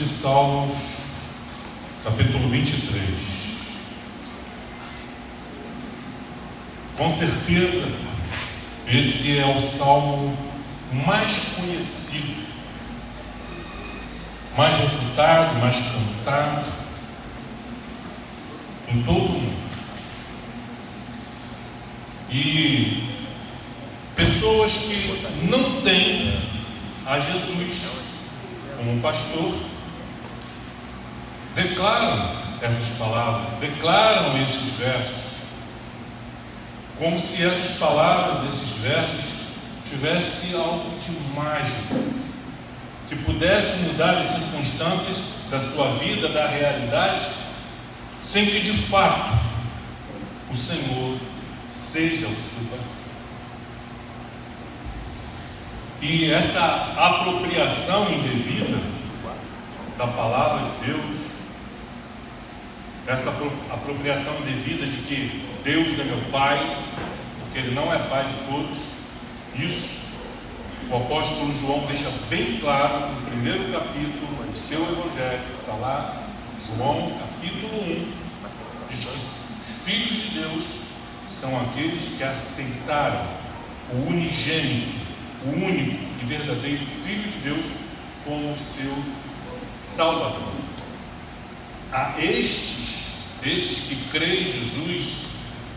de Salmos, capítulo 23. Com certeza, esse é o salmo mais conhecido, mais recitado, mais cantado em todo o mundo. E pessoas que não têm a Jesus como pastor declaram essas palavras, declaram esses versos, como se essas palavras, esses versos, tivessem algo de mágico, que pudesse mudar as circunstâncias da sua vida, da realidade, sem que de fato o Senhor seja o seu pastor. E essa apropriação indevida da palavra de Deus, essa apropriação indevida de que Deus é meu Pai, porque Ele não é Pai de todos, isso o apóstolo João deixa bem claro no primeiro capítulo do seu Evangelho. Está lá, João capítulo 1, diz que os filhos de Deus são aqueles que aceitaram o unigênito, o único e verdadeiro Filho de Deus como seu Salvador. A esses que creem em Jesus,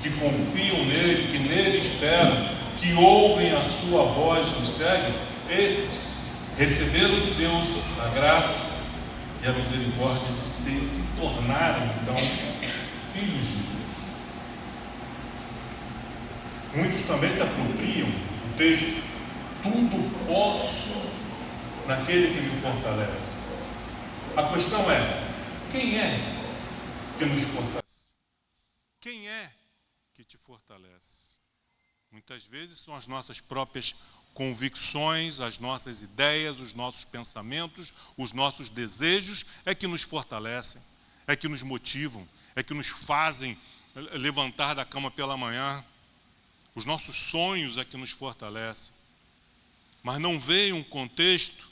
que confiam nele, que nele esperam, que ouvem a sua voz e o seguem, esses receberam de Deus a graça e a misericórdia de se tornarem então filhos de Deus. Muitos também se apropriam do texto: tudo posso naquele que me fortalece. A questão é: quem é que nos fortalece? Quem é que te fortalece? Muitas vezes são as nossas próprias convicções, as nossas ideias, os nossos pensamentos, os nossos desejos é que nos fortalecem, é que nos motivam, é que nos fazem levantar da cama pela manhã. Os nossos sonhos é que nos fortalecem. Mas não veio um contexto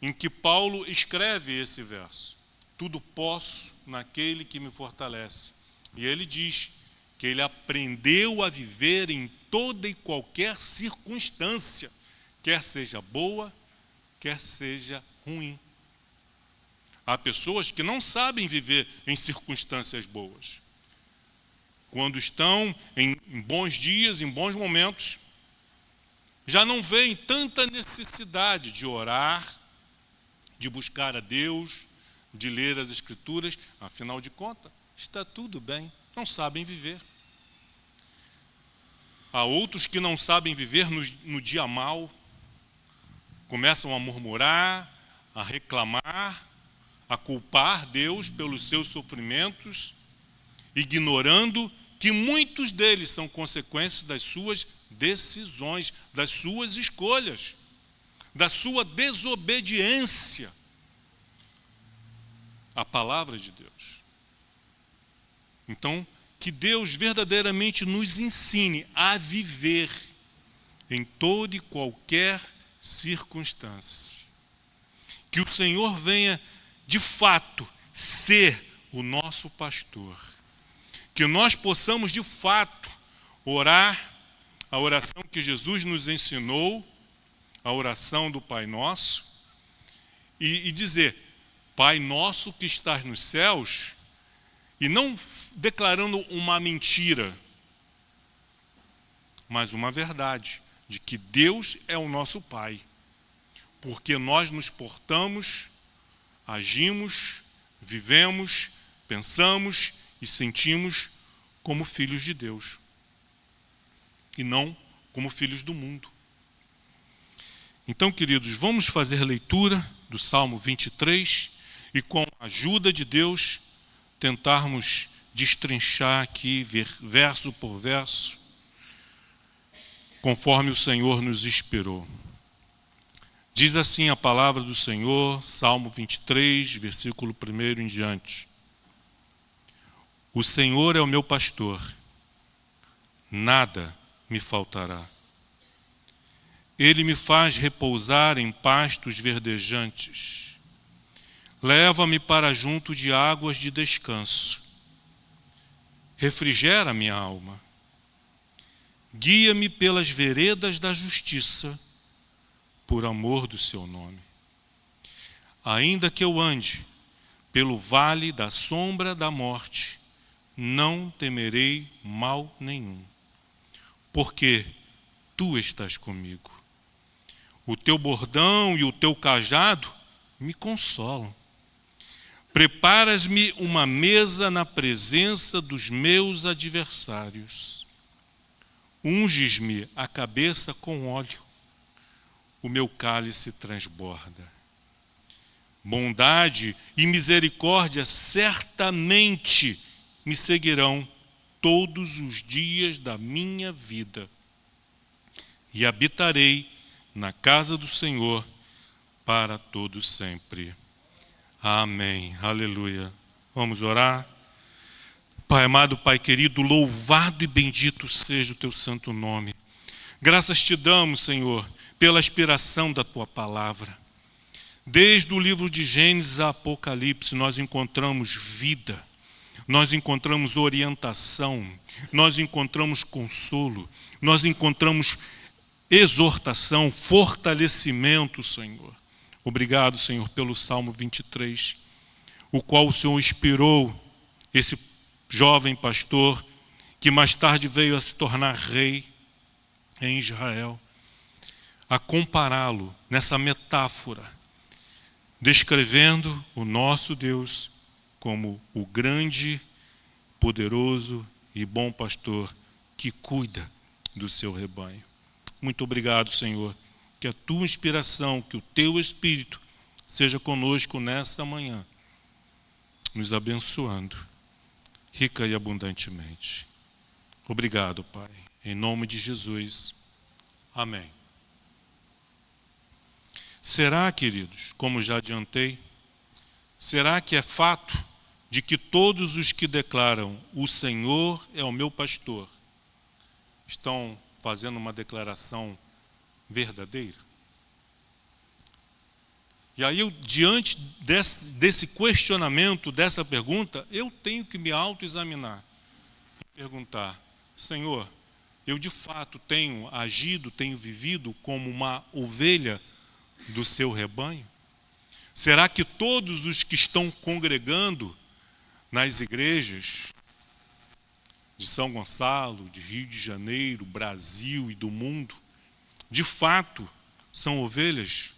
em que Paulo escreve esse verso: tudo posso naquele que me fortalece. E ele diz que ele aprendeu a viver em toda e qualquer circunstância, quer seja boa, quer seja ruim. Há pessoas que não sabem viver em circunstâncias boas. Quando estão em bons dias, em bons momentos, já não veem tanta necessidade de orar, de buscar a Deus, de ler as Escrituras. Afinal de contas, está tudo bem, não sabem viver. Há outros que não sabem viver no dia mau, começam a murmurar, a reclamar, a culpar Deus pelos seus sofrimentos, ignorando que muitos deles são consequências das suas decisões, das suas escolhas, da sua desobediência à palavra de Deus. Então, que Deus verdadeiramente nos ensine a viver em toda e qualquer circunstância. Que o Senhor venha, de fato, ser o nosso pastor. Que nós possamos, de fato, orar a oração que Jesus nos ensinou, a oração do Pai Nosso, e dizer: Pai nosso que estás nos céus, e não declarando uma mentira, mas uma verdade, de que Deus é o nosso Pai, porque nós nos portamos, agimos, vivemos, pensamos e sentimos como filhos de Deus, e não como filhos do mundo. Então, queridos, vamos fazer leitura do Salmo 23 e, com a ajuda de Deus, tentarmos destrinchar aqui, verso por verso, conforme o Senhor nos inspirou. Diz assim a palavra do Senhor, Salmo 23, versículo 1 em diante: O Senhor é o meu pastor, nada me faltará. Ele me faz repousar em pastos verdejantes. Leva-me para junto de águas de descanso. Refrigera minha alma. Guia-me pelas veredas da justiça, por amor do seu nome. Ainda que eu ande pelo vale da sombra da morte, não temerei mal nenhum, porque tu estás comigo. O teu bordão e o teu cajado me consolam. Preparas-me uma mesa na presença dos meus adversários. Unges-me a cabeça com óleo. O meu cálice transborda. Bondade e misericórdia certamente me seguirão todos os dias da minha vida. E habitarei na casa do Senhor para todo sempre. Amém. Aleluia. Vamos orar. Pai amado, Pai querido, louvado e bendito seja o teu santo nome. Graças te damos, Senhor, pela inspiração da tua palavra. Desde o livro de Gênesis a Apocalipse, nós encontramos vida, nós encontramos orientação, nós encontramos consolo, nós encontramos exortação, fortalecimento, Senhor. Obrigado, Senhor, pelo Salmo 23, o qual o Senhor inspirou esse jovem pastor, que mais tarde veio a se tornar rei em Israel, a compará-lo nessa metáfora, descrevendo o nosso Deus como o grande, poderoso e bom pastor que cuida do seu rebanho. Muito obrigado, Senhor, que a tua inspiração, que o teu Espírito seja conosco nessa manhã, nos abençoando, rica e abundantemente. Obrigado, Pai. Em nome de Jesus. Amém. Será, queridos, como já adiantei, será que é fato de que todos os que declaram o Senhor é o meu pastor estão fazendo uma declaração verdadeira? E aí, diante desse questionamento, dessa pergunta, eu tenho que me autoexaminar e perguntar: Senhor, eu de fato tenho agido, tenho vivido como uma ovelha do seu rebanho? Será que todos os que estão congregando nas igrejas de São Gonçalo, de Rio de Janeiro, Brasil e do mundo, de fato são ovelhas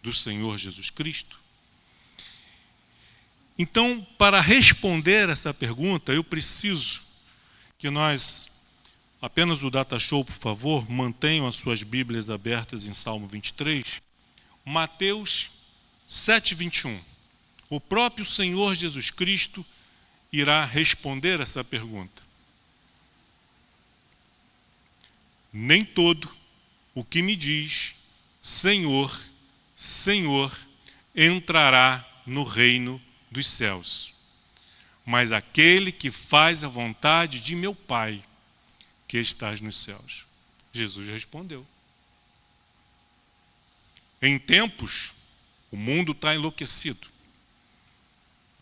do Senhor Jesus Cristo? Então, para responder essa pergunta, eu preciso que nós, apenas o Data Show, por favor, mantenham as suas Bíblias abertas em Salmo 23, Mateus 7:21. O próprio Senhor Jesus Cristo irá responder essa pergunta. Nem todo o que me diz Senhor, Senhor, entrará no reino dos céus, mas aquele que faz a vontade de meu Pai, que estás nos céus. Jesus respondeu. Em tempos, o mundo está enlouquecido.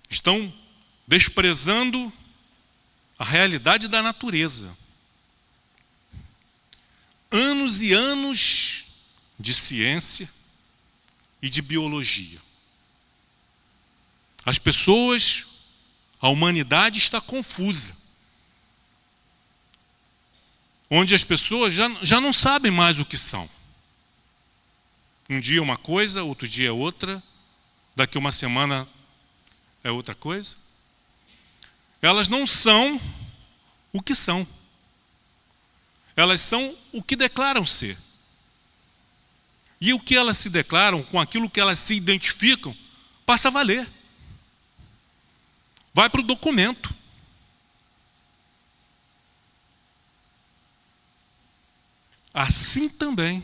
Estão desprezando a realidade da natureza. Anos e anos de ciência e de biologia. As pessoas, a humanidade está confusa. Onde as pessoas já não sabem mais o que são. Um dia uma coisa, outro dia é outra, daqui uma semana é outra coisa. Elas não são o que são. Elas são o que declaram ser. E o que elas se declaram, com aquilo que elas se identificam, passa a valer. Vai para o documento. Assim também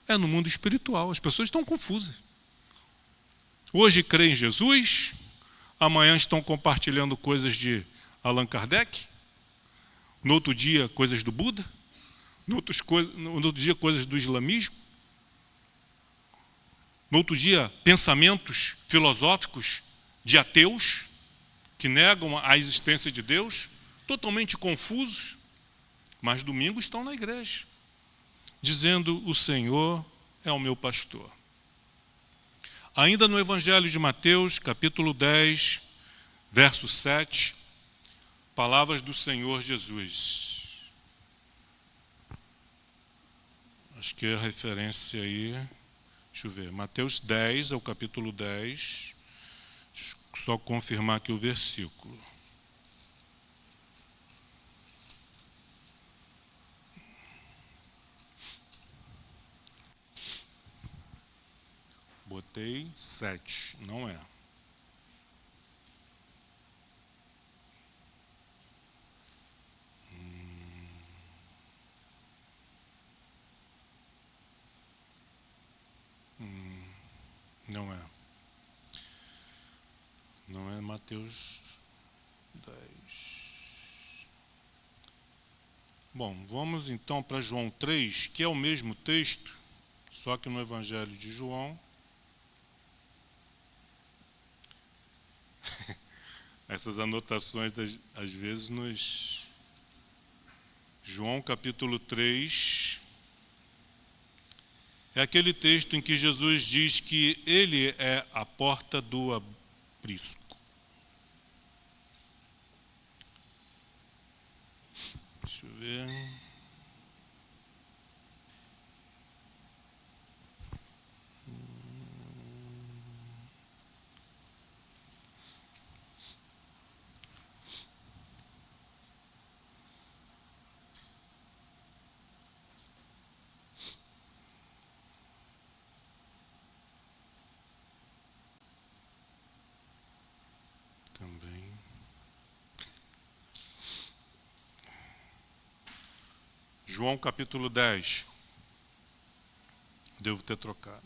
é no mundo espiritual. As pessoas estão confusas. Hoje creem em Jesus, amanhã estão compartilhando coisas de Allan Kardec, no outro dia coisas do Buda, no outro dia coisas do islamismo, No outro dia, pensamentos filosóficos de ateus, que negam a existência de Deus, totalmente confusos, mas domingo estão na igreja, dizendo: o Senhor é o meu pastor. Ainda no Evangelho de Mateus, capítulo 10, verso 7, palavras do Senhor Jesus. Acho que é a referência aí, deixa eu ver, Mateus 10, é o capítulo 10, deixa eu só confirmar aqui o versículo. Botei 7, não é. Não é. Não é Mateus 10. Bom, vamos então para João 3, que é o mesmo texto, só que no Evangelho de João. Essas anotações, às vezes, nos... João capítulo 3... é aquele texto em que Jesus diz que Ele é a porta do aprisco. Deixa eu ver. Também. João capítulo 10. Devo ter trocado.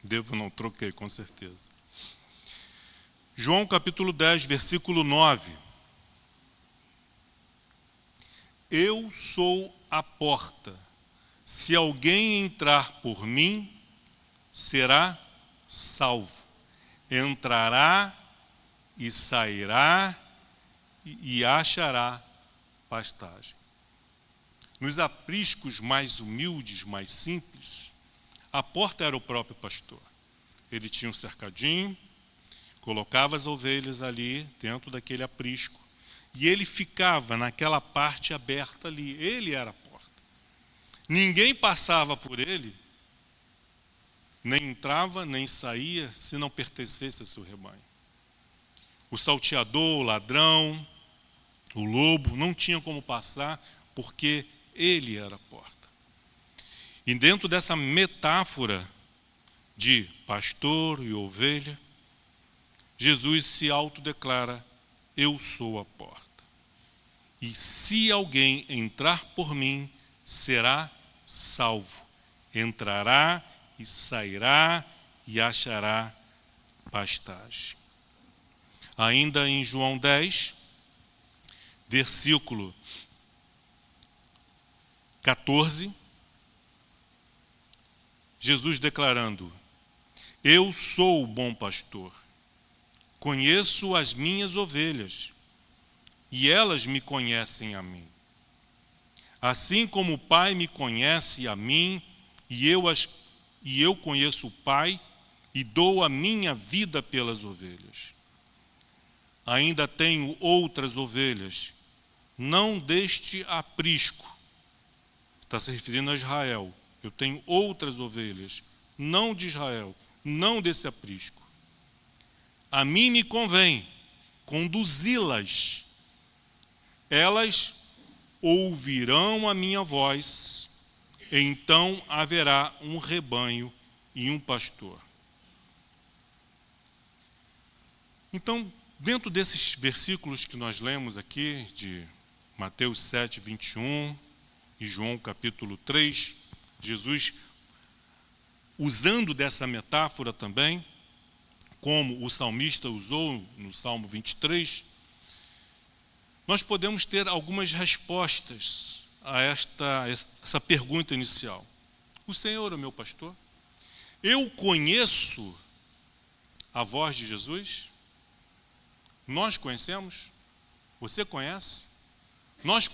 Devo não, troquei, com certeza. João capítulo 10, versículo 9. Eu sou a porta. Se alguém entrar por mim, será salvo. Entrará e sairá e achará pastagem. Nos apriscos mais humildes, mais simples, a porta era o próprio pastor. Ele tinha um cercadinho, colocava as ovelhas ali dentro daquele aprisco e ele ficava naquela parte aberta ali. Ele era a porta. Ninguém passava por ele, nem entrava, nem saía, se não pertencesse a seu rebanho. O salteador, o ladrão, o lobo não tinham como passar, porque ele era a porta. E dentro dessa metáfora de pastor e ovelha, Jesus se autodeclara: eu sou a porta. E se alguém entrar por mim, será salvo. Entrará e sairá e achará pastagem. Ainda em João 10, versículo 14, Jesus declarando: eu sou o bom pastor, conheço as minhas ovelhas, e elas me conhecem a mim. Assim como o Pai me conhece a mim, e eu conheço o Pai, e dou a minha vida pelas ovelhas. Ainda tenho outras ovelhas, não deste aprisco. Está se referindo a Israel. Eu tenho outras ovelhas, não de Israel, não desse aprisco. A mim me convém conduzi-las. Elas ouvirão a minha voz, então haverá um rebanho e um pastor. Então, dentro desses versículos que nós lemos aqui, de Mateus 7, 21 e João capítulo 3, Jesus, usando dessa metáfora também, como o salmista usou no Salmo 23, nós podemos ter algumas respostas a essa pergunta inicial. O Senhor é o meu pastor? Eu conheço a voz de Jesus? Nós conhecemos? Você conhece? Nós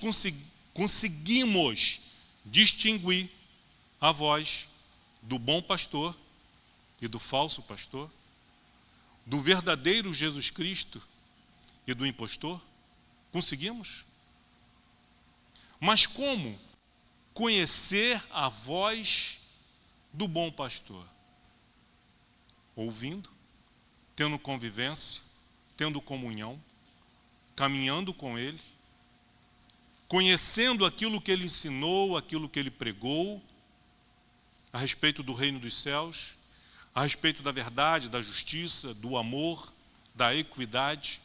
conseguimos distinguir a voz do bom pastor e do falso pastor? Do verdadeiro Jesus Cristo e do impostor? Conseguimos? Mas como conhecer a voz do bom pastor? Ouvindo, tendo convivência, tendo comunhão, caminhando com ele, conhecendo aquilo que ele ensinou, aquilo que ele pregou, a respeito do reino dos céus, a respeito da verdade, da justiça, do amor, da equidade.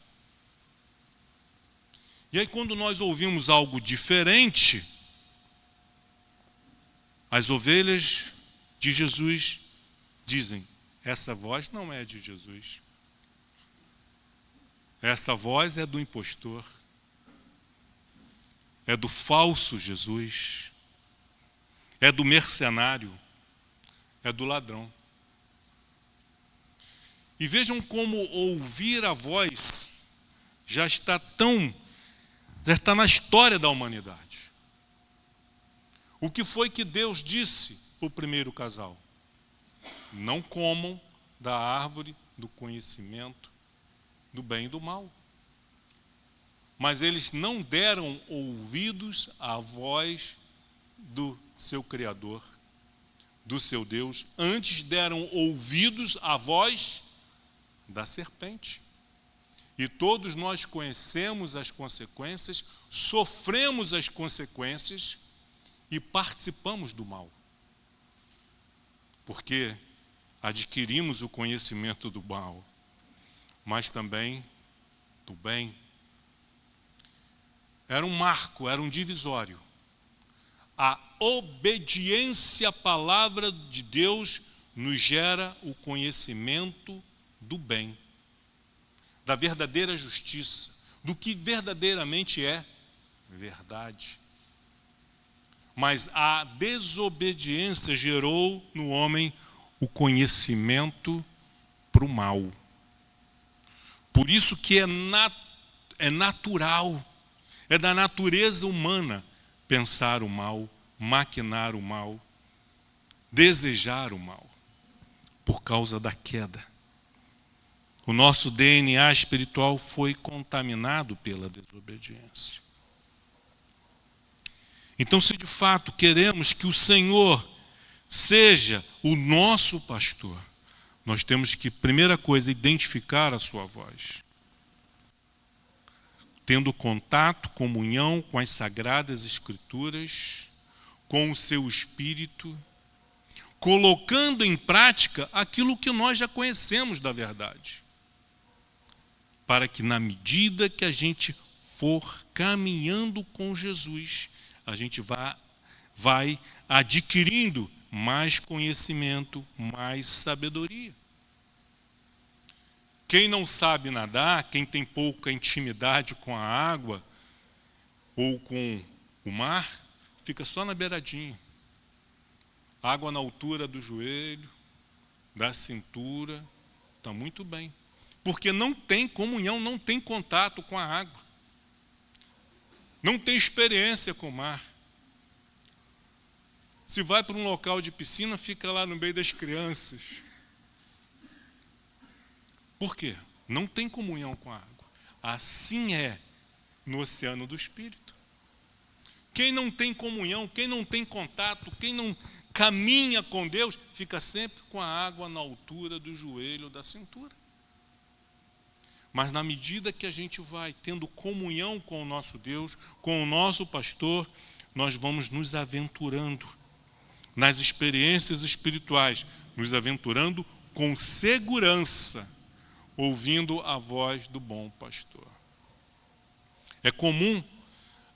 E aí, quando nós ouvimos algo diferente, as ovelhas de Jesus dizem: essa voz não é de Jesus. Essa voz é do impostor. É do falso Jesus. É do mercenário. É do ladrão. E vejam como ouvir a voz já está na história da humanidade. O que foi que Deus disse para o primeiro casal? Não comam da árvore do conhecimento do bem e do mal. Mas eles não deram ouvidos à voz do seu Criador, do seu Deus. Antes deram ouvidos à voz da serpente. E todos nós conhecemos as consequências, sofremos as consequências e participamos do mal. Porque adquirimos o conhecimento do mal, mas também do bem. Era um marco, era um divisório. A obediência à palavra de Deus nos gera o conhecimento do bem, da verdadeira justiça, do que verdadeiramente é verdade. Mas a desobediência gerou no homem o conhecimento para o mal. Por isso que é natural, é da natureza humana pensar o mal, maquinar o mal, desejar o mal, por causa da queda. O nosso DNA espiritual foi contaminado pela desobediência. Então, se de fato queremos que o Senhor seja o nosso pastor, nós temos que, primeira coisa, identificar a sua voz. Tendo contato, comunhão com as Sagradas Escrituras, com o seu Espírito, colocando em prática aquilo que nós já conhecemos da verdade. Para que, na medida que a gente for caminhando com Jesus, a gente vai adquirindo mais conhecimento, mais sabedoria. Quem não sabe nadar, quem tem pouca intimidade com a água ou com o mar, fica só na beiradinha. Água na altura do joelho, da cintura, está muito bem. Porque não tem comunhão, não tem contato com a água. Não tem experiência com o mar. Se vai para um local de piscina, fica lá no meio das crianças. Por quê? Não tem comunhão com a água. Assim é no oceano do Espírito. Quem não tem comunhão, quem não tem contato, quem não caminha com Deus, fica sempre com a água na altura do joelho, da cintura. Mas na medida que a gente vai tendo comunhão com o nosso Deus, com o nosso pastor, nós vamos nos aventurando nas experiências espirituais, nos aventurando com segurança, ouvindo a voz do bom pastor. É comum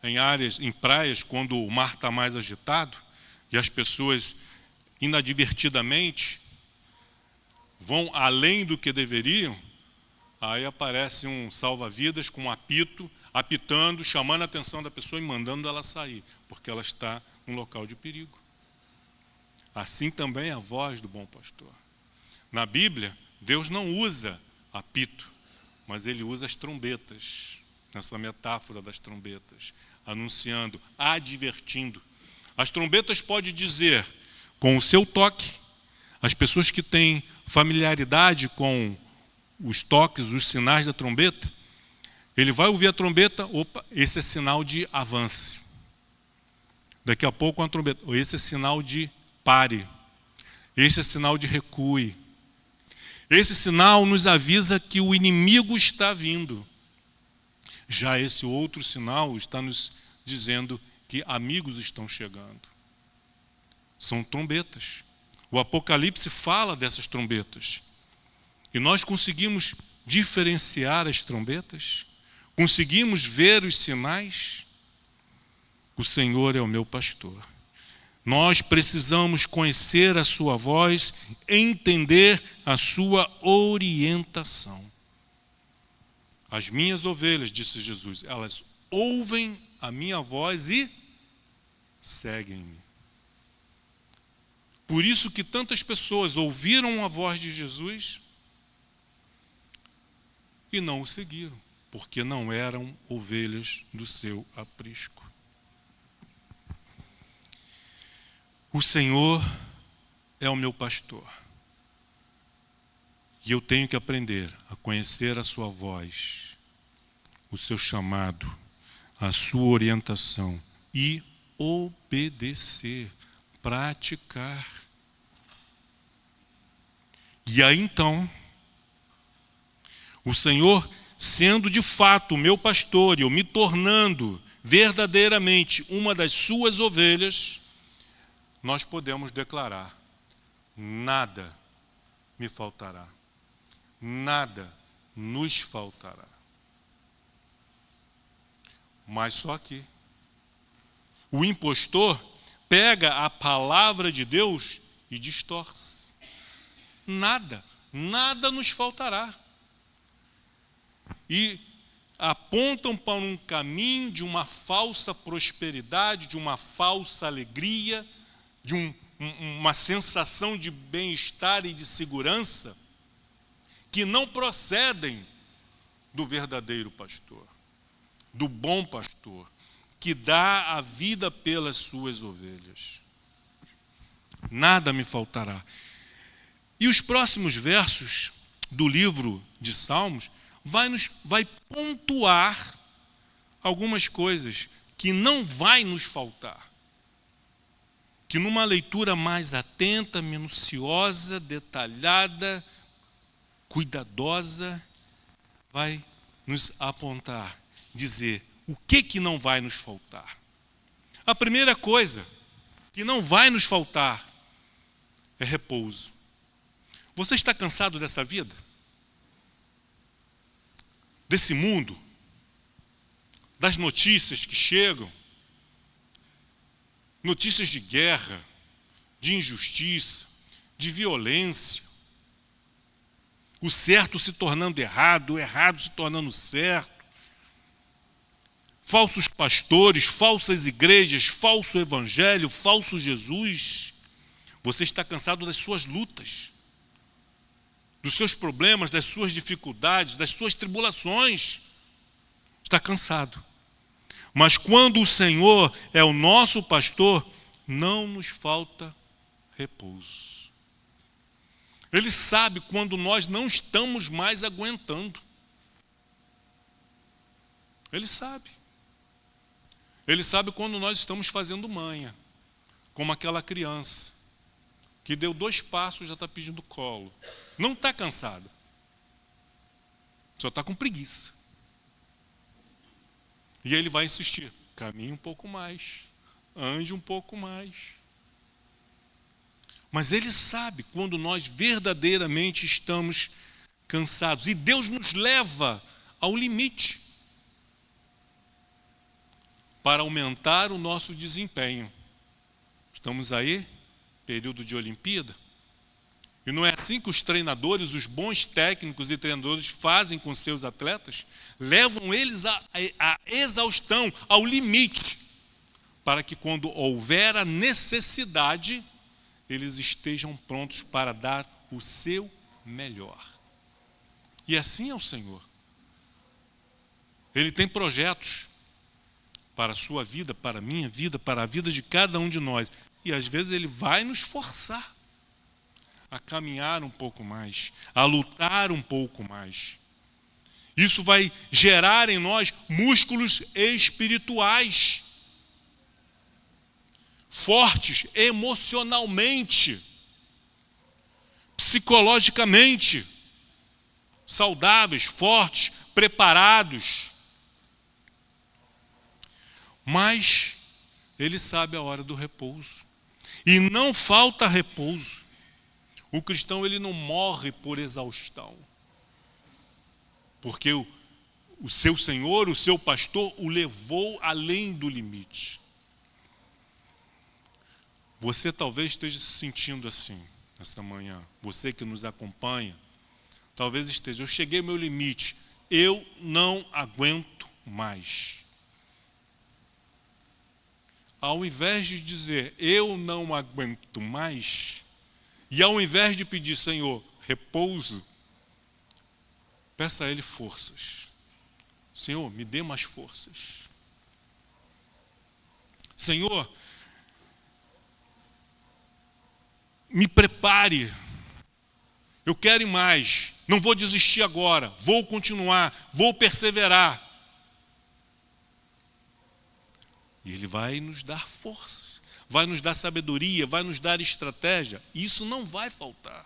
em praias, quando o mar está mais agitado e as pessoas inadvertidamente vão além do que deveriam, aí aparece um salva-vidas com um apito, apitando, chamando a atenção da pessoa e mandando ela sair, porque ela está num local de perigo. assim também é a voz do bom pastor. Na Bíblia, Deus não usa apito, mas Ele usa as trombetas, nessa metáfora das trombetas, anunciando, advertindo. As trombetas podem dizer, com o seu toque, as pessoas que têm familiaridade com os toques, os sinais da trombeta, ele vai ouvir a trombeta, opa, esse é sinal de avance. Daqui a pouco a trombeta, esse é sinal de pare. Esse é sinal de recue. Esse sinal nos avisa que o inimigo está vindo. Já esse outro sinal está nos dizendo que amigos estão chegando. São trombetas. O Apocalipse fala dessas trombetas. E nós conseguimos diferenciar as trombetas? Conseguimos ver os sinais? O Senhor é o meu pastor. Nós precisamos conhecer a sua voz, entender a sua orientação. As minhas ovelhas, disse Jesus, elas ouvem a minha voz e seguem-me. Por isso que tantas pessoas ouviram a voz de Jesus e não o seguiram, porque não eram ovelhas do seu aprisco. O Senhor é o meu pastor. E eu tenho que aprender a conhecer a sua voz, o seu chamado, a sua orientação e obedecer, praticar. E aí então, o Senhor, sendo de fato o meu pastor e eu me tornando verdadeiramente uma das suas ovelhas, nós podemos declarar: nada me faltará, nada nos faltará. Mas só que o impostor pega a palavra de Deus e distorce. Nada nos faltará. E apontam para um caminho de uma falsa prosperidade, de uma falsa alegria, de uma sensação de bem-estar e de segurança, que não procedem do verdadeiro pastor, do bom pastor, que dá a vida pelas suas ovelhas. Nada me faltará. E os próximos versos do livro de Salmos vai pontuar algumas coisas que não vai nos faltar. Que numa leitura mais atenta, minuciosa, detalhada, cuidadosa, vai nos apontar, dizer o que não vai nos faltar. A primeira coisa que não vai nos faltar é repouso. Você está cansado dessa vida? Desse mundo? Das notícias que chegam? Notícias de guerra, de injustiça, de violência. O certo se tornando errado, o errado se tornando certo. Falsos pastores, falsas igrejas, falso evangelho, falso Jesus. Você está cansado das suas lutas, dos seus problemas, das suas dificuldades, das suas tribulações. Está cansado. Mas quando o Senhor é o nosso pastor, não nos falta repouso. Ele sabe quando nós não estamos mais aguentando. Ele sabe. Ele sabe quando nós estamos fazendo manha, como aquela criança que deu 2 passos e já está pedindo colo. Não está cansado, só está com preguiça. E ele vai insistir: caminhe um pouco mais, ande um pouco mais. Mas ele sabe quando nós verdadeiramente estamos cansados. E Deus nos leva ao limite para aumentar o nosso desempenho. Estamos aí, período de Olimpíada. E não é assim que os treinadores, os bons técnicos e treinadores fazem com seus atletas? Levam eles à exaustão, ao limite, para que quando houver a necessidade, eles estejam prontos para dar o seu melhor. E assim é o Senhor. Ele tem projetos para a sua vida, para a minha vida, para a vida de cada um de nós. E às vezes Ele vai nos forçar a caminhar um pouco mais, a lutar um pouco mais. Isso vai gerar em nós músculos espirituais, fortes emocionalmente, psicologicamente, saudáveis, fortes, preparados. Mas Ele sabe a hora do repouso. E não falta repouso. O cristão, ele não morre por exaustão. Porque o seu Senhor, o seu pastor, o levou além do limite. Você talvez esteja se sentindo assim, nessa manhã. Você que nos acompanha, talvez esteja. Eu cheguei ao meu limite. Eu não aguento mais. Ao invés de dizer, eu não aguento mais, e ao invés de pedir, Senhor, repouso, peça a Ele forças. Senhor, me dê mais forças. Senhor, me prepare. Eu quero ir mais. Não vou desistir agora. Vou continuar. Vou perseverar. E Ele vai nos dar forças. Vai nos dar sabedoria. Vai nos dar estratégia. Isso não vai faltar.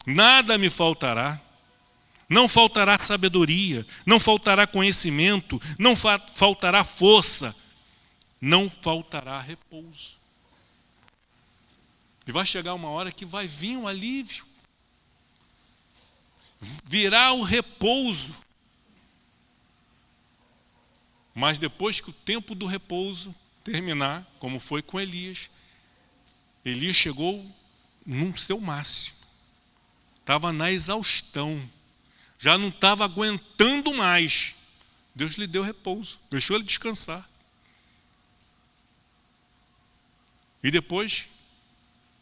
Nada me faltará. Não faltará sabedoria. Não faltará conhecimento. Não faltará força. Não faltará repouso. E vai chegar uma hora que vai vir um alívio. Virá o repouso. Mas depois que o tempo do repouso terminar, como foi com Elias, Elias chegou no seu máximo. Estava na exaustão. Já não estava aguentando mais. Deus lhe deu repouso. Deixou ele descansar. E depois,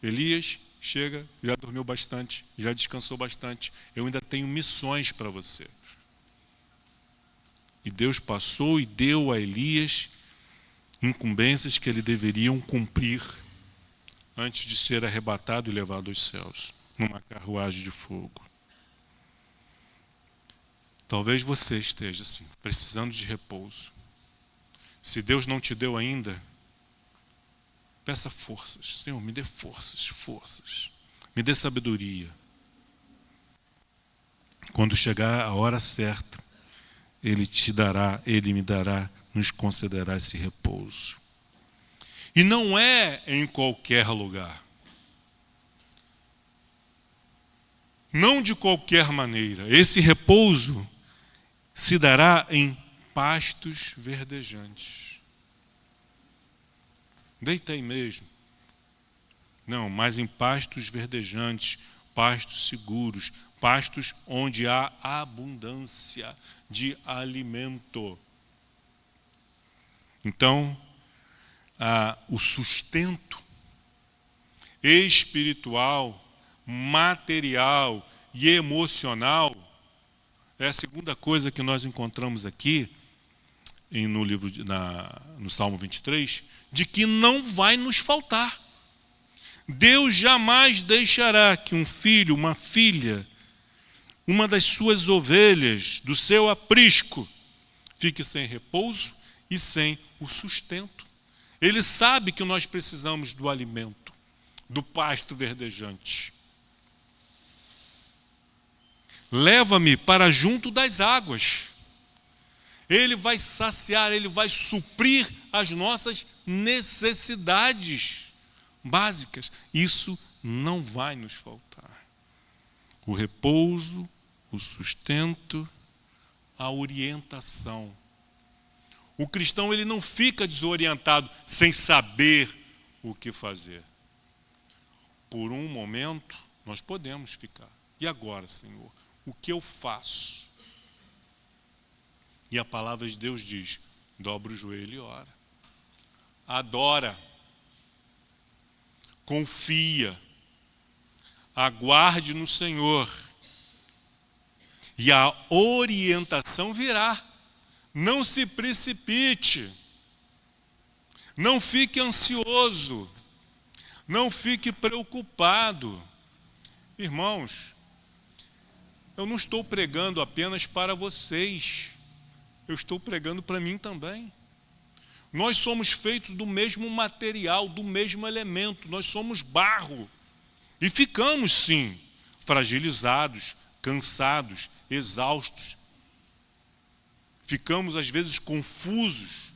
Elias chega, já dormiu bastante, já descansou bastante. Eu ainda tenho missões para você. E Deus passou e deu a Elias incumbências que ele deveria cumprir antes de ser arrebatado e levado aos céus, numa carruagem de fogo. Talvez você esteja assim, precisando de repouso. Se Deus não te deu ainda, peça forças. Senhor, me dê forças, forças. Me dê sabedoria. Quando chegar a hora certa, Ele te dará, Ele me dará, nos concederá esse repouso. E não é em qualquer lugar. Não de qualquer maneira. Esse repouso se dará em pastos verdejantes. Deita aí mesmo. Não, mas em pastos verdejantes, pastos seguros, pastos onde há abundância de alimento. Então, o sustento espiritual, material e emocional é a segunda coisa que nós encontramos aqui no Salmo 23, de que não vai nos faltar. Deus jamais deixará que um filho, uma filha, uma das suas ovelhas, do seu aprisco, fique sem repouso e sem o sustento. Ele sabe que nós precisamos do alimento, do pasto verdejante. Leva-me para junto das águas. Ele vai saciar, Ele vai suprir as nossas necessidades básicas. Isso não vai nos faltar. O repouso, o sustento, a orientação. O cristão, ele não fica desorientado, sem saber o que fazer. Por um momento, nós podemos ficar. E agora, Senhor, o que eu faço? E a palavra de Deus diz, dobra o joelho e ora. Adora. confia, aguarde no Senhor, e a orientação virá. Não se precipite, não fique ansioso, não fique preocupado. Irmãos, eu não estou pregando apenas para vocês, eu estou pregando para mim também. Nós somos feitos do mesmo material, do mesmo elemento, nós somos barro. E ficamos, sim, fragilizados, cansados, exaustos. Ficamos, às vezes, confusos,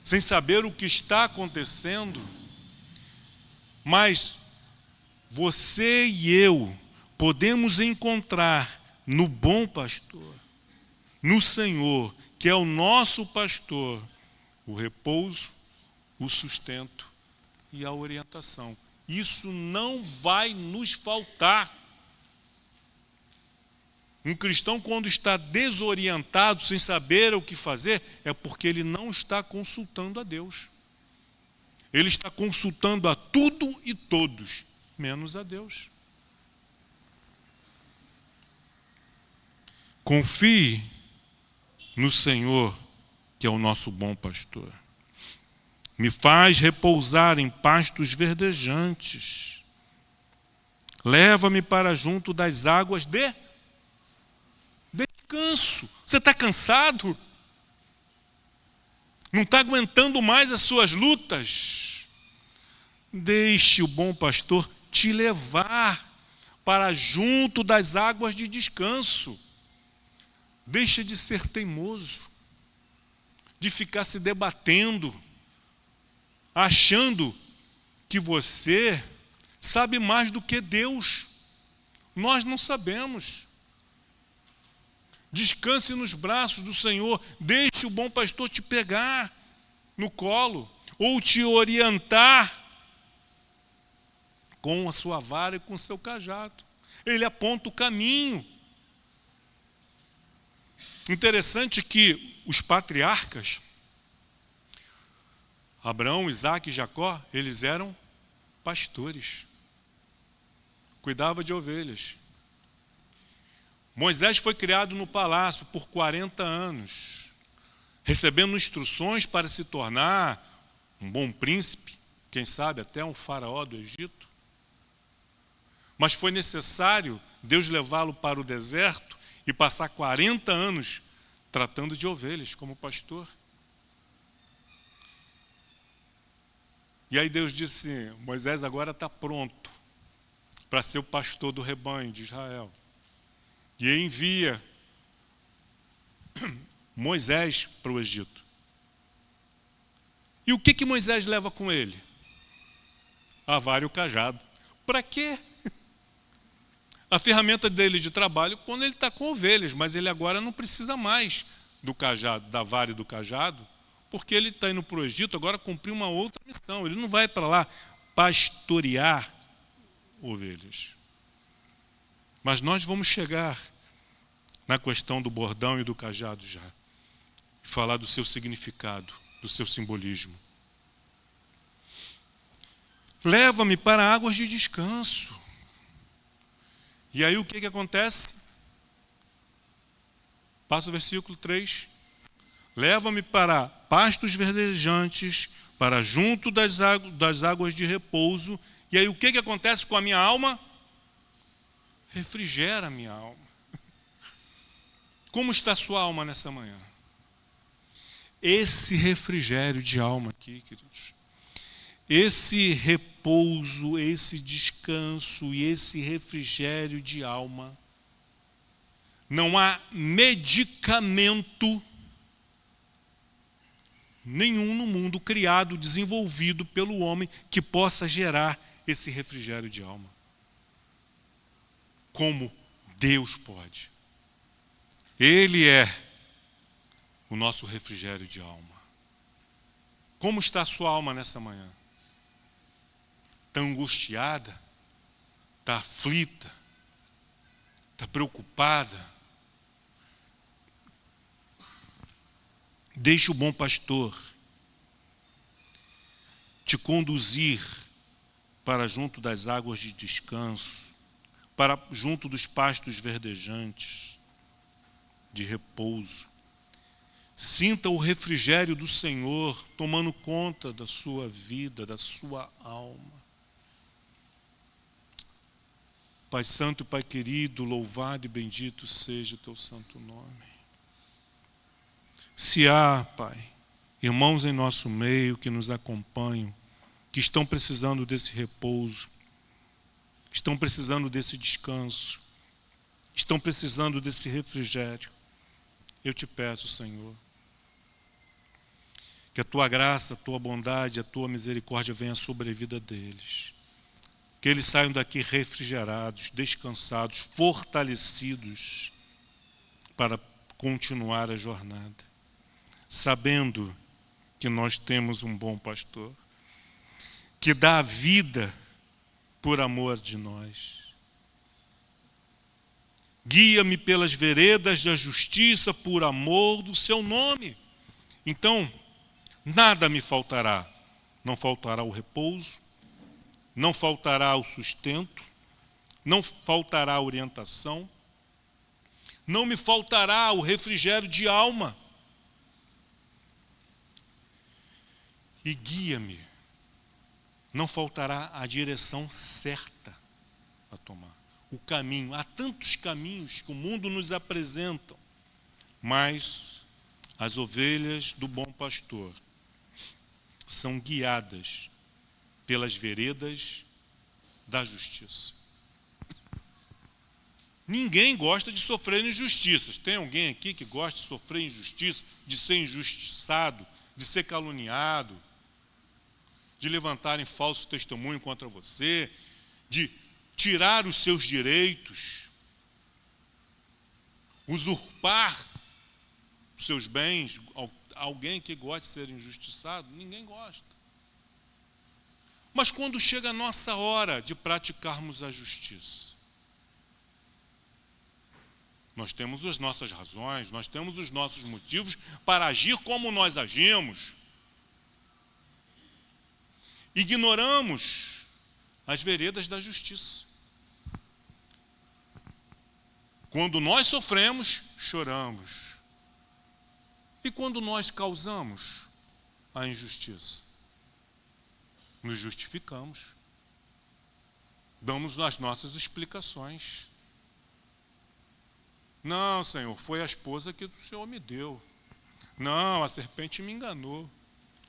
sem saber o que está acontecendo. Mas você e eu podemos encontrar no bom pastor, no Senhor, que é o nosso pastor, o repouso, o sustento e a orientação. Isso não vai nos faltar. Um cristão, quando está desorientado, sem saber o que fazer, é porque ele não está consultando a Deus. Ele está consultando a tudo e todos, menos a Deus. Confie no Senhor, que é o nosso bom pastor. Me faz repousar em pastos verdejantes. Leva-me para junto das águas de descanso. Você está cansado? Não está aguentando mais as suas lutas? Deixe o bom pastor te levar para junto das águas de descanso. Deixa de ser teimoso, de ficar se debatendo, achando que você sabe mais do que Deus. Nós não sabemos. Descanse nos braços do Senhor, deixe o bom pastor te pegar no colo, ou te orientar com a sua vara e com o seu cajado. Ele aponta o caminho. Interessante que os patriarcas, Abraão, Isaque e Jacó, eles eram pastores, cuidavam de ovelhas. Moisés foi criado no palácio por 40 anos, recebendo instruções para se tornar um bom príncipe, quem sabe até um faraó do Egito. Mas foi necessário Deus levá-lo para o deserto e passar 40 anos tratando de ovelhas como pastor. E aí Deus disse: Moisés agora está pronto para ser o pastor do rebanho de Israel. E envia Moisés para o Egito. E o que Moisés leva com ele? A vara e o cajado. Para quê? A ferramenta dele de trabalho quando ele está com ovelhas, mas ele agora não precisa mais do cajado, da vara e do cajado, porque ele está indo para o Egito agora cumprir uma outra missão. Ele não vai para lá pastorear ovelhas. Mas nós vamos chegar na questão do bordão e do cajado já, e falar do seu significado, do seu simbolismo. Leva-me para águas de descanso. E aí o que acontece? Passa o versículo 3. Leva-me para pastos verdejantes, para junto das águas de repouso. E aí o que acontece com a minha alma? Refrigera a minha alma. Como está a sua alma nessa manhã? Esse refrigério de alma aqui, queridos, esse repouso, esse descanso e esse refrigério de alma, não há medicamento nenhum no mundo criado, desenvolvido pelo homem que possa gerar esse refrigério de alma. Como Deus pode. Ele é o nosso refrigério de alma. Como está a sua alma nessa manhã? Está angustiada? Está aflita? Está preocupada? Deixe o bom pastor te conduzir para junto das águas de descanso, para junto dos pastos verdejantes, de repouso. Sinta o refrigério do Senhor tomando conta da sua vida, da sua alma. Pai Santo, Pai querido, louvado e bendito seja o teu santo nome. Se há, Pai, irmãos em nosso meio que nos acompanham, que estão precisando desse repouso, estão precisando desse descanso, estão precisando desse refrigério, eu te peço, Senhor, que a tua graça, a tua bondade, a tua misericórdia venha sobre a vida deles. Que eles saiam daqui refrigerados, descansados, fortalecidos para continuar a jornada, sabendo que nós temos um bom pastor, que dá a vida por amor de nós. Guia-me pelas veredas da justiça por amor do seu nome. Então, nada me faltará. Não faltará o repouso, não faltará o sustento, não faltará a orientação, não me faltará o refrigério de alma. E guia-me, não faltará a direção certa a tomar. O caminho, há tantos caminhos que o mundo nos apresenta, mas as ovelhas do bom pastor são guiadas pelas veredas da justiça. Ninguém gosta de sofrer injustiças. Tem alguém aqui que gosta de sofrer injustiça, de ser injustiçado, de ser caluniado, de levantarem falso testemunho contra você, de tirar os seus direitos, usurpar os seus bens? Alguém que gosta de ser injustiçado? Ninguém gosta. Mas quando chega a nossa hora de praticarmos a justiça, nós temos as nossas razões, nós temos os nossos motivos para agir como nós agimos. Ignoramos as veredas da justiça. Quando nós sofremos, choramos. E quando nós causamos a injustiça, nos justificamos, damos as nossas explicações. Não, Senhor, foi a esposa que o Senhor me deu. Não, a serpente me enganou.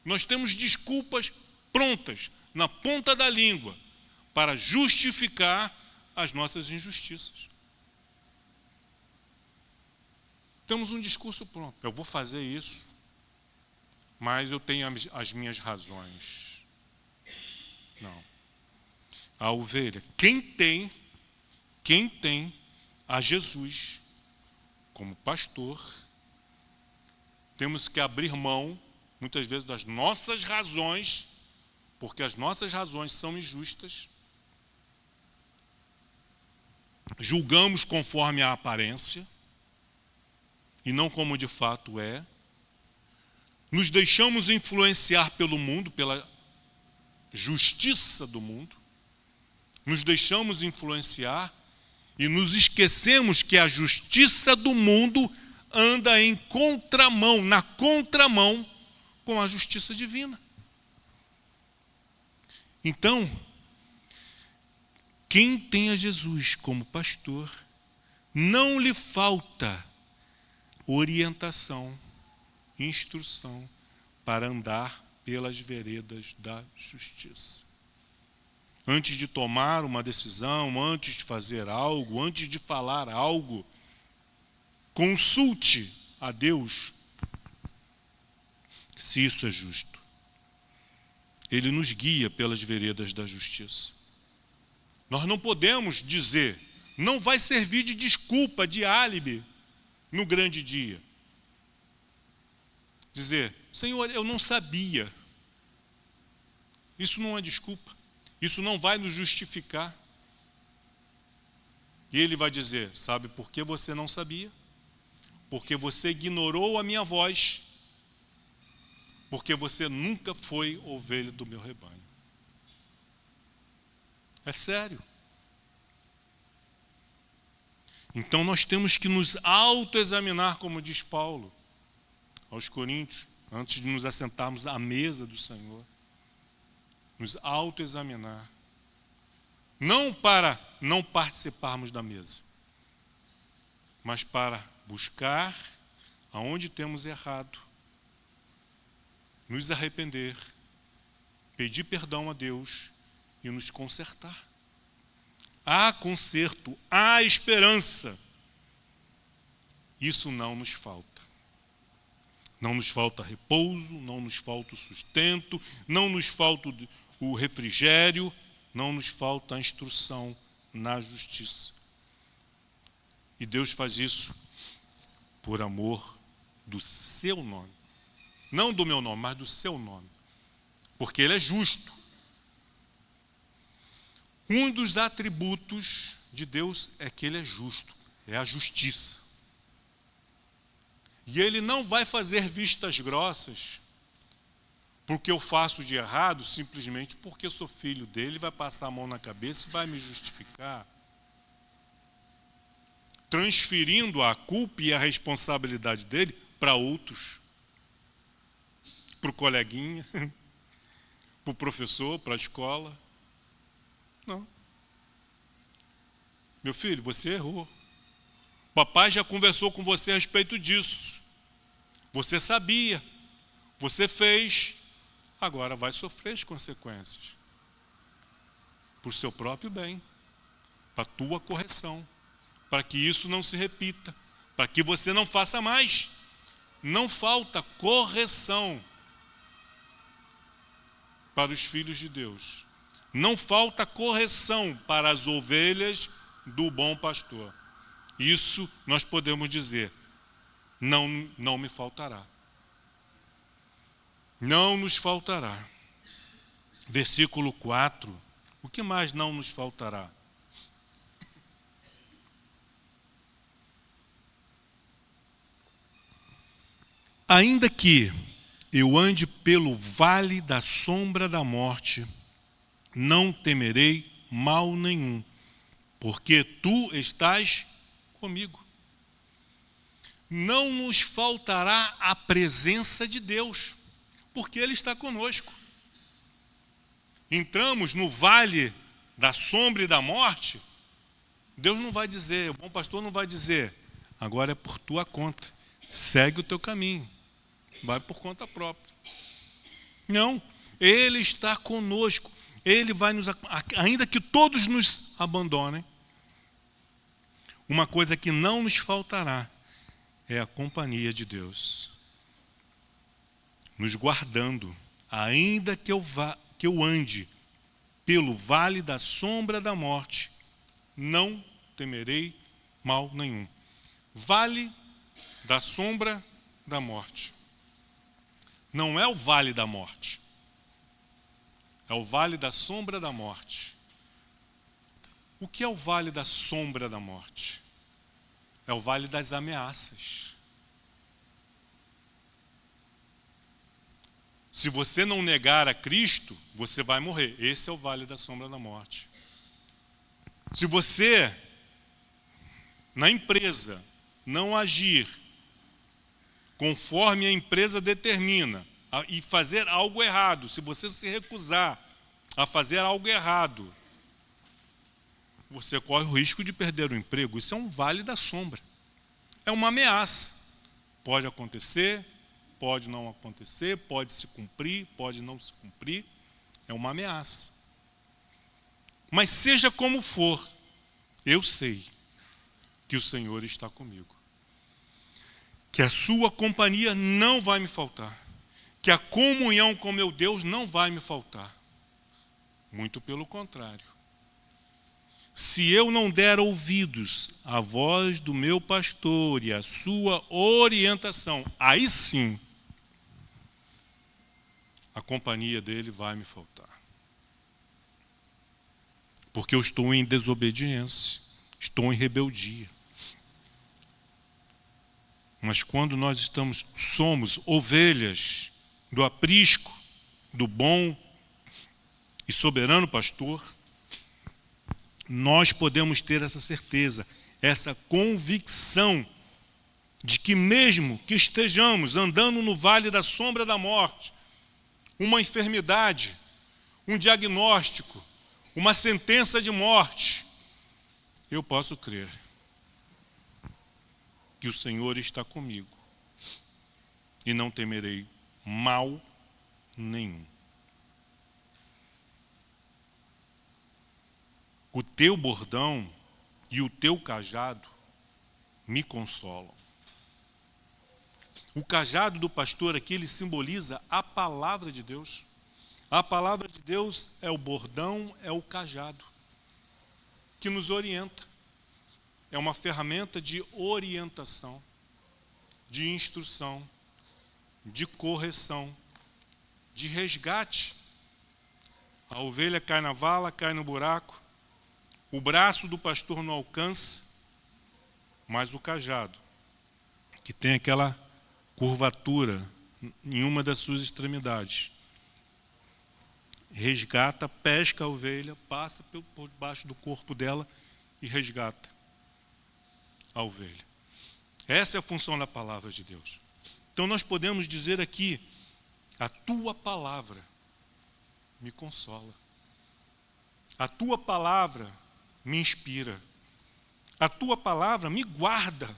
Nós temos desculpas prontas, na ponta da língua, para justificar as nossas injustiças. Temos um discurso pronto. Eu vou fazer isso, mas eu tenho as minhas razões. Não. A ovelha, quem tem a Jesus como pastor, temos que abrir mão, muitas vezes, das nossas razões, porque as nossas razões são injustas. Julgamos conforme a aparência e não como de fato é. Nos deixamos influenciar pelo mundo, pela justiça do mundo. Nos deixamos influenciar e nos esquecemos que a justiça do mundo anda em contramão, na contramão com a justiça divina. Então, quem tem a Jesus como pastor, não lhe falta orientação, instrução para andar pelas veredas da justiça. Antes de tomar uma decisão, antes de fazer algo, antes de falar algo, consulte a Deus se isso é justo. Ele nos guia pelas veredas da justiça. Nós não podemos dizer, não vai servir de desculpa, de álibi no grande dia. Dizer, Senhor, eu não sabia. Isso não é desculpa. Isso não vai nos justificar. E ele vai dizer, sabe por que você não sabia? Porque você ignorou a minha voz. Porque você nunca foi ovelha do meu rebanho. É sério. Então nós temos que nos autoexaminar, como diz Paulo aos Coríntios, antes de nos assentarmos à mesa do Senhor. Nos autoexaminar. Não para não participarmos da mesa, mas para buscar aonde temos errado, nos arrepender, pedir perdão a Deus e nos consertar. Há conserto, há esperança. Isso não nos falta. Não nos falta repouso, não nos falta o sustento, não nos falta o refrigério, não nos falta a instrução na justiça. E Deus faz isso por amor do seu nome. Não do meu nome, mas do seu nome. Porque Ele é justo. Um dos atributos de Deus é que Ele é justo, é a justiça. E Ele não vai fazer vistas grossas porque eu faço de errado, simplesmente porque eu sou filho dele, vai passar a mão na cabeça e vai me justificar, transferindo a culpa e a responsabilidade dele para outros, para o coleguinha, para o professor, para a escola. Não. Meu filho, você errou. Papai já conversou com você a respeito disso. Você sabia, você fez, agora vai sofrer as consequências. Por seu próprio bem, para a tua correção, para que isso não se repita, para que você não faça mais. Não falta correção para os filhos de Deus. Não falta correção para as ovelhas do bom pastor. Isso nós podemos dizer, não me faltará. Não nos faltará. Versículo 4. O que mais não nos faltará? Ainda que eu ande pelo vale da sombra da morte, não temerei mal nenhum, porque tu estás comigo. Não nos faltará a presença de Deus, porque Ele está conosco. Entramos no vale da sombra e da morte, Deus não vai dizer, o bom pastor não vai dizer, agora é por tua conta, segue o teu caminho, vai por conta própria. Não, Ele está conosco. Ele vai nos, ainda que todos nos abandonem, uma coisa que não nos faltará é a companhia de Deus, nos guardando, ainda que eu ande pelo vale da sombra da morte, não temerei mal nenhum. Vale da sombra da morte. Não é o vale da morte. É o vale da sombra da morte. O que é o vale da sombra da morte? É o vale das ameaças. Se você não negar a Cristo, você vai morrer. Esse é o vale da sombra da morte. Se você, na empresa, não agir conforme a empresa determina, e fazer algo errado, se você se recusar a fazer algo errado, você corre o risco de perder o emprego. Isso é um vale da sombra. É uma ameaça. Pode acontecer, pode não acontecer, pode se cumprir, pode não se cumprir. É uma ameaça. Mas seja como for, eu sei que o Senhor está comigo. Que a sua companhia não vai me faltar. Que a comunhão com meu Deus não vai me faltar. Muito pelo contrário. Se eu não der ouvidos à voz do meu pastor e à sua orientação, aí sim, a companhia dele vai me faltar. Porque eu estou em desobediência, estou em rebeldia. Mas quando nós somos ovelhas do aprisco, do bom e soberano pastor, nós podemos ter essa certeza, essa convicção de que mesmo que estejamos andando no vale da sombra da morte, uma enfermidade, um diagnóstico, uma sentença de morte, eu posso crer que o Senhor está comigo e não temerei mal nenhum. O teu bordão e o teu cajado me consolam. O cajado do pastor aqui, ele simboliza a palavra de Deus. A palavra de Deus é o bordão, é o cajado, que nos orienta. É uma ferramenta de orientação, de instrução, de correção, de resgate. A ovelha cai na vala, cai no buraco, o braço do pastor não alcança, mas o cajado, que tem aquela curvatura em uma das suas extremidades, resgata, pesca a ovelha, passa por baixo do corpo dela e resgata a ovelha. Essa é a função da palavra de Deus. Então nós podemos dizer aqui, a tua palavra me consola. A tua palavra me inspira. A tua palavra me guarda.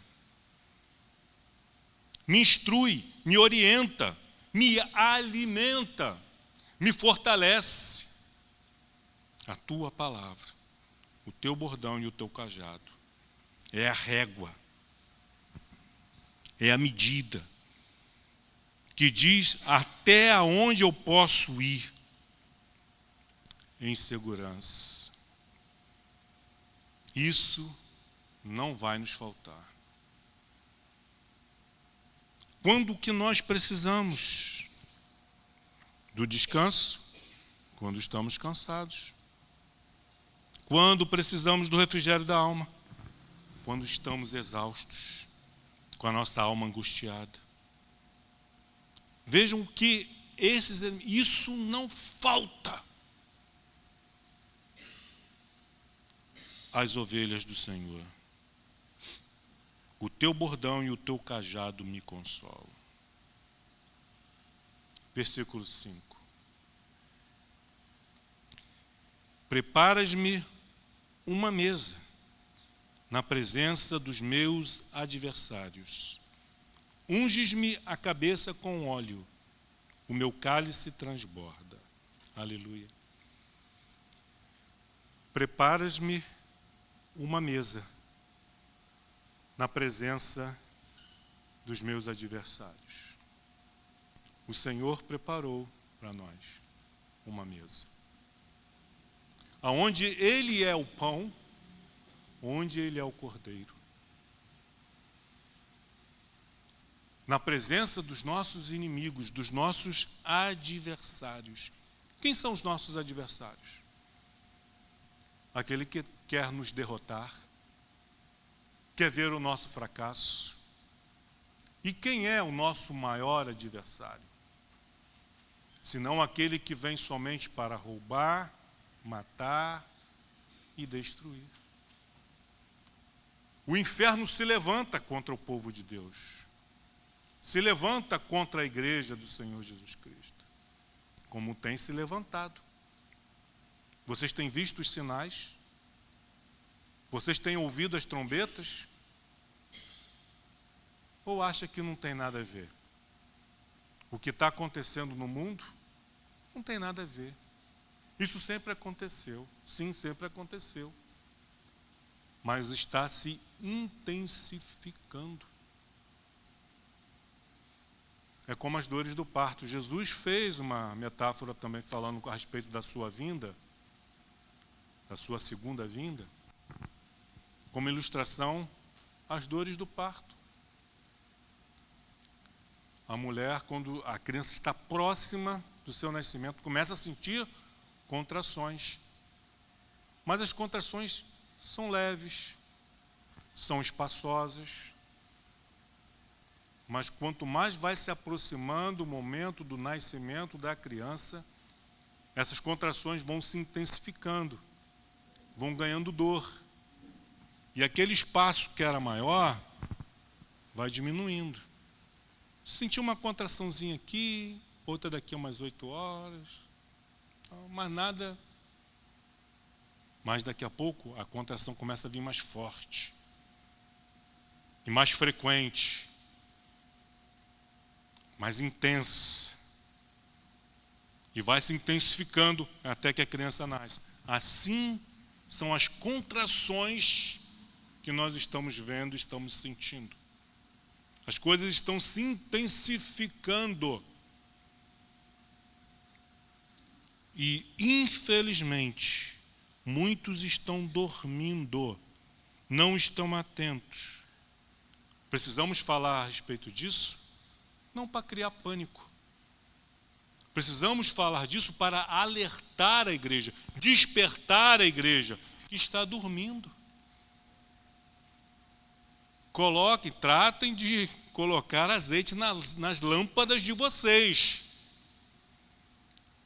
Me instrui, me orienta, me alimenta, me fortalece. A tua palavra, o teu bordão e o teu cajado, é a régua, é a medida que diz até aonde eu posso ir em segurança. Isso não vai nos faltar. Quando que nós precisamos do descanso? Quando estamos cansados. Quando precisamos do refrigério da alma? Quando estamos exaustos, com a nossa alma angustiada. Vejam que isso não falta às ovelhas do Senhor. O teu bordão e o teu cajado me consolam. Versículo 5. Preparas-me uma mesa na presença dos meus adversários. Unges-me a cabeça com óleo, o meu cálice transborda. Aleluia. Preparas-me uma mesa na presença dos meus adversários. O Senhor preparou para nós uma mesa, aonde Ele é o pão, onde Ele é o cordeiro. Na presença dos nossos inimigos, dos nossos adversários. Quem são os nossos adversários? Aquele que quer nos derrotar, quer ver o nosso fracasso. E quem é o nosso maior adversário? Senão aquele que vem somente para roubar, matar e destruir. O inferno se levanta contra o povo de Deus. Se levanta contra a igreja do Senhor Jesus Cristo. Como tem se levantado. Vocês têm visto os sinais? Vocês têm ouvido as trombetas? Ou acha que não tem nada a ver? O que está acontecendo no mundo não tem nada a ver. Isso sempre aconteceu. Sim, sempre aconteceu. Mas está se intensificando. É como as dores do parto. Jesus fez uma metáfora também falando a respeito da sua vinda, da sua segunda vinda, como ilustração, as dores do parto. A mulher, quando a criança está próxima do seu nascimento, começa a sentir contrações. Mas as contrações são leves, são espaçosas. Mas quanto mais vai se aproximando o momento do nascimento da criança, essas contrações vão se intensificando. vão ganhando dor. E aquele espaço que era maior vai diminuindo. Senti uma contraçãozinha aqui, outra daqui a umas 8 horas, mas nada. Mas daqui a pouco a contração começa a vir mais forte e mais frequente, mais intensa. E vai se intensificando até que a criança nasce. Assim são as contrações que nós estamos vendo, estamos sentindo. As coisas estão se intensificando. E, infelizmente, muitos estão dormindo, não estão atentos. Precisamos falar a respeito disso? Não para criar pânico. Precisamos falar disso para alertar a igreja, despertar a igreja que está dormindo. Tratem de colocar azeite nas lâmpadas de vocês.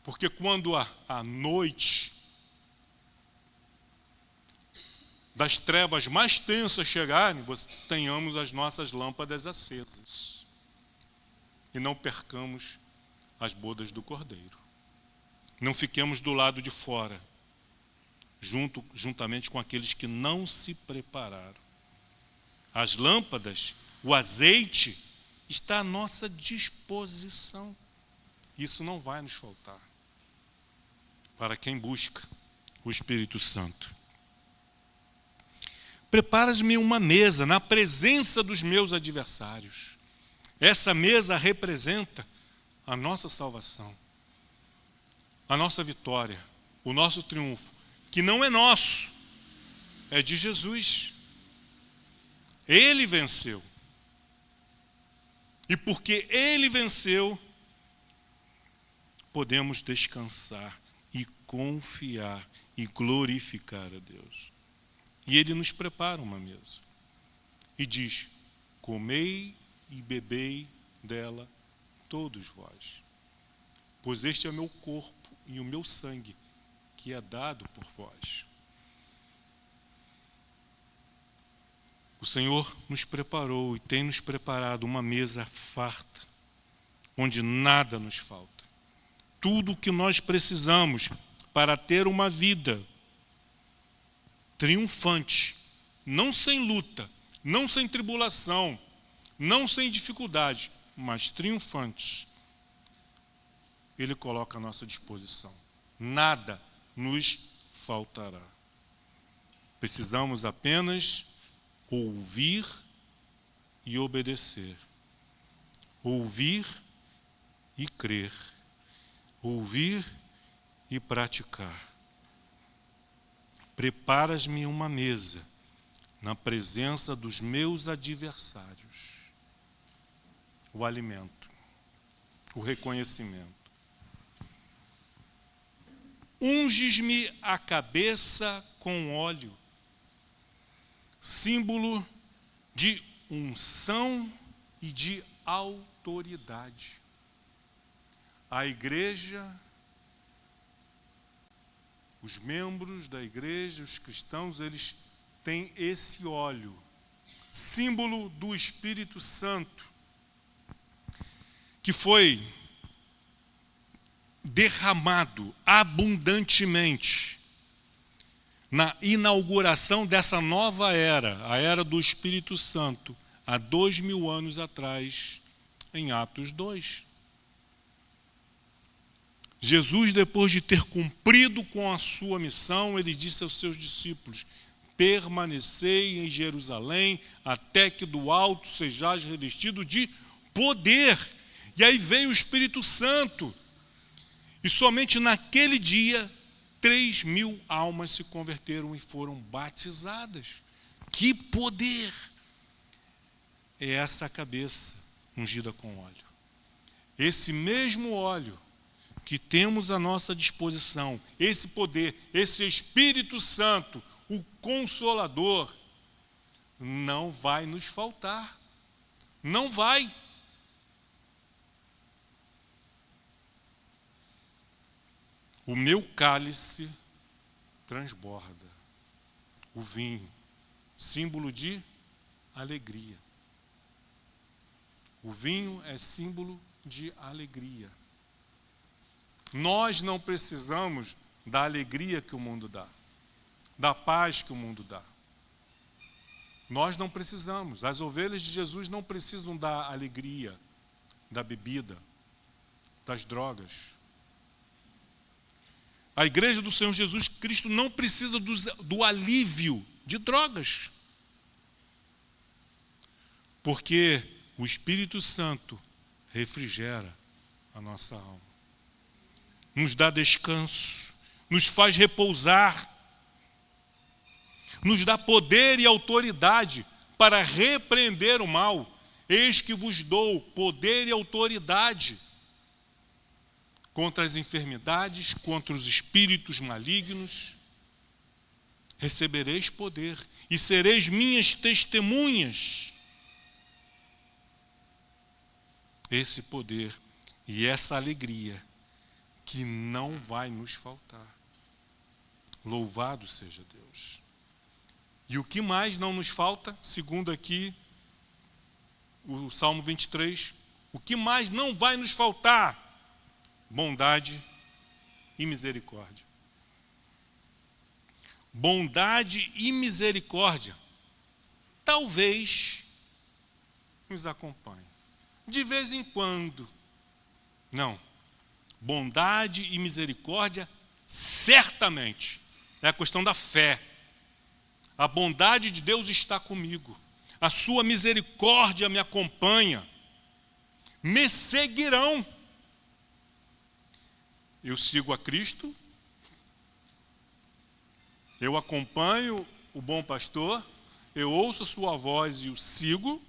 Porque quando a noite das trevas mais tensas chegarem, tenhamos as nossas lâmpadas acesas. E não percamos as bodas do Cordeiro. Não fiquemos do lado de fora, juntamente com aqueles que não se prepararam. As lâmpadas, o azeite, está à nossa disposição. Isso não vai nos faltar. Para quem busca o Espírito Santo. Preparas-me uma mesa na presença dos meus adversários. Essa mesa representa a nossa salvação, a nossa vitória, o nosso triunfo, que não é nosso, é de Jesus. Ele venceu. E porque Ele venceu, podemos descansar e confiar e glorificar a Deus. E Ele nos prepara uma mesa. E diz, comei e bebei dela todos vós, pois este é o meu corpo e o meu sangue, que é dado por vós. O Senhor nos preparou e tem nos preparado uma mesa farta, onde nada nos falta. Tudo o que nós precisamos para ter uma vida triunfante, não sem luta, não sem tribulação, não sem dificuldade, mas triunfantes, Ele coloca à nossa disposição. Nada nos faltará. Precisamos apenas ouvir e obedecer. Ouvir e crer. Ouvir e praticar. Preparas-me uma mesa na presença dos meus adversários. O alimento, o reconhecimento. Unges-me a cabeça com óleo, símbolo de unção e de autoridade. A igreja, os membros da igreja, os cristãos, eles têm esse óleo, símbolo do Espírito Santo, que foi derramado abundantemente na inauguração dessa nova era, a era do Espírito Santo, há 2000 anos atrás, em Atos 2. Jesus, depois de ter cumprido com a sua missão, ele disse aos seus discípulos, permanecei em Jerusalém, até que do alto sejais revestido de poder. E aí veio o Espírito Santo. E somente naquele dia, 3.000 almas se converteram e foram batizadas. Que poder! É essa cabeça ungida com óleo. Esse mesmo óleo que temos à nossa disposição, esse poder, esse Espírito Santo, o Consolador, não vai nos faltar. Não vai. O meu cálice transborda. O vinho, símbolo de alegria. O vinho é símbolo de alegria. Nós não precisamos da alegria que o mundo dá, da paz que o mundo dá. Nós não precisamos. As ovelhas de Jesus não precisam da alegria, da bebida, das drogas. A igreja do Senhor Jesus Cristo não precisa do alívio de drogas. Porque o Espírito Santo refrigera a nossa alma. Nos dá descanso, nos faz repousar, nos dá poder e autoridade para repreender o mal. Eis que vos dou poder e autoridade contra as enfermidades, contra os espíritos malignos. Recebereis poder e sereis minhas testemunhas. Esse poder e essa alegria que não vai nos faltar. Louvado seja Deus. E o que mais não nos falta, segundo aqui o Salmo 23, o que mais não vai nos faltar? Bondade e misericórdia. Bondade e misericórdia talvez nos acompanhe. De vez em quando. Não. Bondade e misericórdia, certamente. É a questão da fé. A bondade de Deus está comigo. A sua misericórdia me acompanha. Me seguirão. Eu sigo a Cristo. Eu acompanho o bom pastor. Eu ouço a sua voz e o sigo.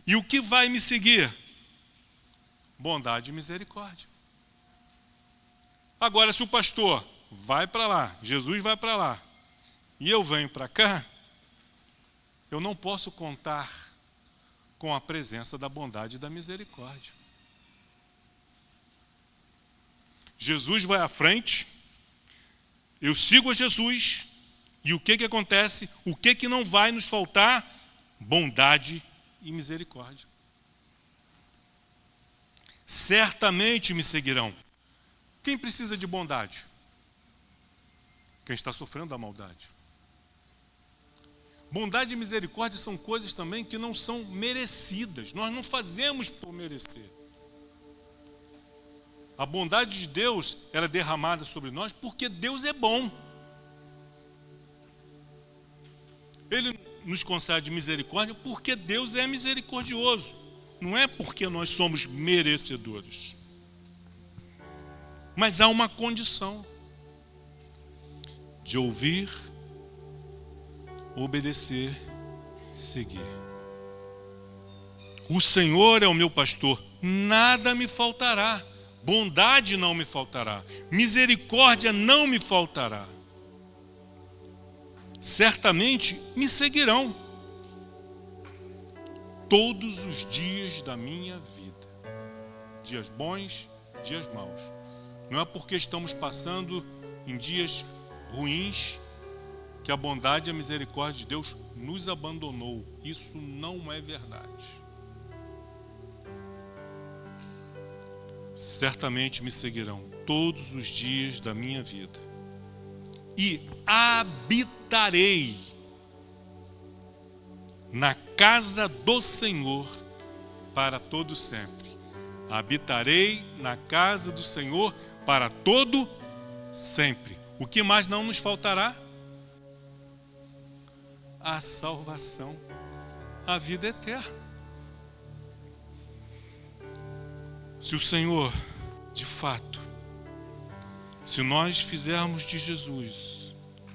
E o que vai me seguir? Bondade e misericórdia. Agora, se o pastor vai para lá, Jesus vai para lá, e eu venho para cá, eu não posso contar com a presença da bondade e da misericórdia. Jesus vai à frente, eu sigo a Jesus, e o que acontece? O que não vai nos faltar? Bondade e misericórdia. Certamente me seguirão. Quem precisa de bondade? Quem está sofrendo da maldade. Bondade e misericórdia são coisas também que não são merecidas. Nós não fazemos por merecer. A bondade de Deus, ela é derramada sobre nós porque Deus é bom. Ele nos concede misericórdia porque Deus é misericordioso. Não é porque nós somos merecedores. Mas há uma condição de ouvir, obedecer, seguir. O Senhor é o meu pastor, nada me faltará. Bondade não me faltará. Misericórdia não me faltará. Certamente me seguirão todos os dias da minha vida. Dias bons, dias maus. Não é porque estamos passando em dias ruins que a bondade e a misericórdia de Deus nos abandonou. Isso não é verdade. Certamente me seguirão todos os dias da minha vida. E habitarei na casa do Senhor para todo sempre. Habitarei na casa do Senhor para todo sempre. O que mais não nos faltará? A salvação, a vida eterna. Se o Senhor, de fato, se nós fizermos de Jesus,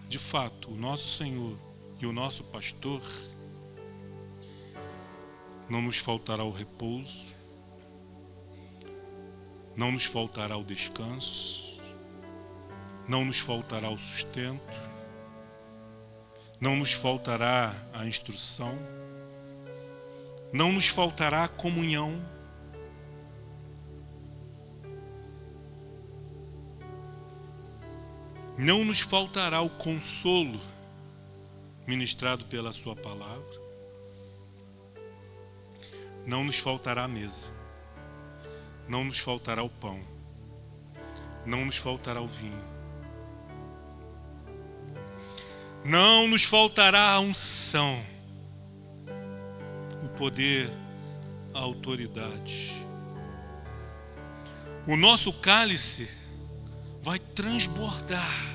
de fato, o nosso Senhor e o nosso pastor, não nos faltará o repouso, não nos faltará o descanso, não nos faltará o sustento, não nos faltará a instrução, não nos faltará a comunhão, não nos faltará o consolo, ministrado pela sua palavra. Não nos faltará a mesa, não nos faltará o pão, não nos faltará o vinho, não nos faltará a unção, o poder, a autoridade. O nosso cálice vai transbordar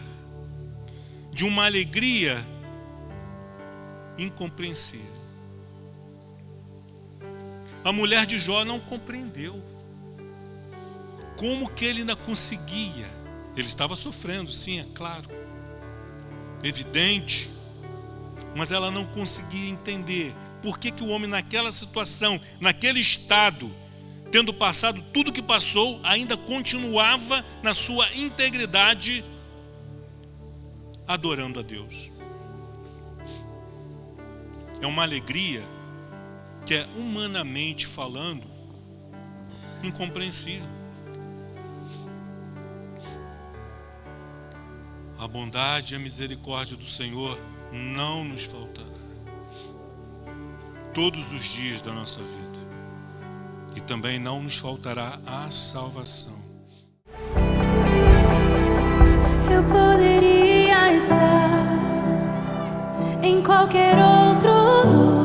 de uma alegria incompreensível. A mulher de Jó não compreendeu como que ele ainda conseguia. Ele estava sofrendo, sim, é claro, evidente, mas ela não conseguia entender por que o homem naquela situação, naquele estado, tendo passado tudo que passou, ainda continuava na sua integridade adorando a Deus. É uma alegria que é, humanamente falando, incompreensível. A bondade e a misericórdia do Senhor não nos faltará todos os dias da nossa vida, e também não nos faltará a salvação. Eu poderia estar em qualquer outro lugar,